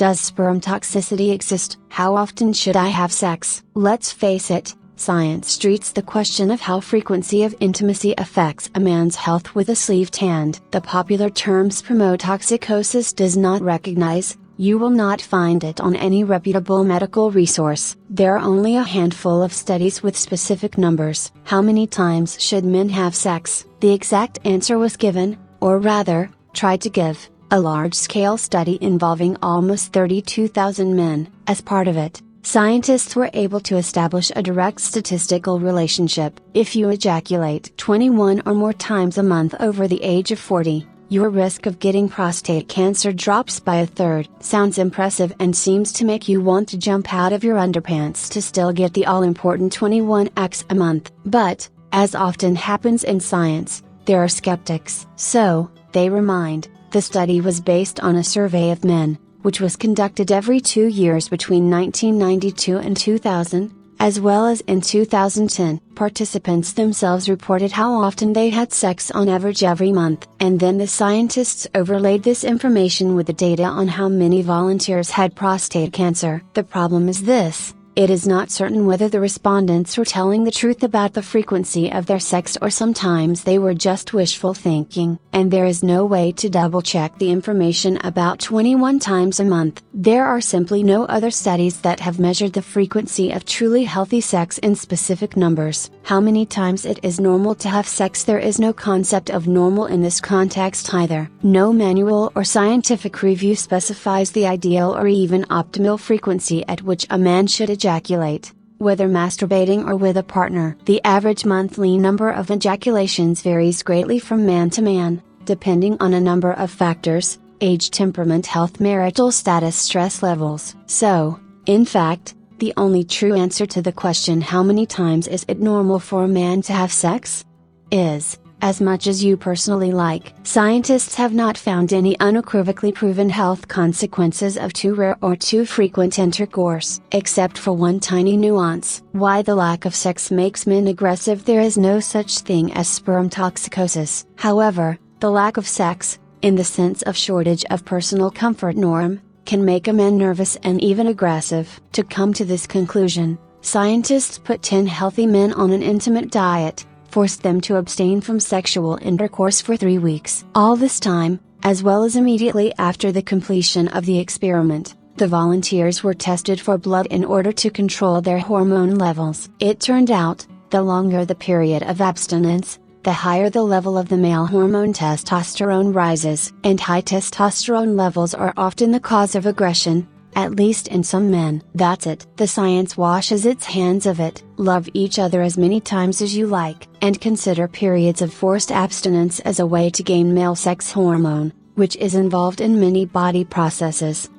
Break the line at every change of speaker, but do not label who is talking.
Does sperm toxicity exist? How often should I have sex? Let's face it, science treats the question of how frequency of intimacy affects a man's health with a sleeved hand. The popular term spermatoxicosis does not recognize. You will not find it on any reputable medical resource. There are only a handful of studies with specific numbers. How many times should men have sex? The exact answer was given, or rather, tried to give, a large-scale study involving almost 32,000 men. As part of it, scientists were able to establish a direct statistical relationship. If you ejaculate 21 or more times a month over the age of 40, your risk of getting prostate cancer drops by a third. Sounds impressive and seems to make you want to jump out of your underpants to still get the all-important 21x a month. But, as often happens in science, there are skeptics. So, they remind, the study was based on a survey of men, which was conducted every 2 years between 1992 and 2000, as well as in 2010. Participants themselves reported how often they had sex on average every month. And then the scientists overlaid this information with the data on how many volunteers had prostate cancer. The problem is this: it is not certain whether the respondents were telling the truth about the frequency of their sex, or sometimes they were just wishful thinking. And there is no way to double check the information about 21 times a month. There are simply no other studies that have measured the frequency of truly healthy sex in specific numbers. How many times it is normal to have sex? There is no concept of normal in this context either. No manual or scientific review specifies the ideal or even optimal frequency at which a man should ejaculate, whether masturbating or with a partner. The average monthly number of ejaculations varies greatly from man to man, depending on a number of factors: age, temperament, health, marital status, stress levels. So, in fact, the only true answer to the question how many times is it normal for a man to have sex is, as much as you personally like. Scientists have not found any unequivocally proven health consequences of too rare or too frequent intercourse. Except for one tiny nuance: why the lack of sex makes men aggressive. There is no such thing as sperm toxicosis. However, the lack of sex, in the sense of shortage of personal comfort norm, can make a man nervous and even aggressive. To come to this conclusion, scientists put 10 healthy men on an intimate diet, forced them to abstain from sexual intercourse for 3 weeks. All this time, as well as immediately after the completion of the experiment, the volunteers were tested for blood in order to control their hormone levels. It turned out, the longer the period of abstinence, the higher the level of the male hormone testosterone rises. And high testosterone levels are often the cause of aggression, at least in some men. That's it. The science washes its hands of it. Love each other as many times as you like, and consider periods of forced abstinence as a way to gain male sex hormone, which is involved in many body processes.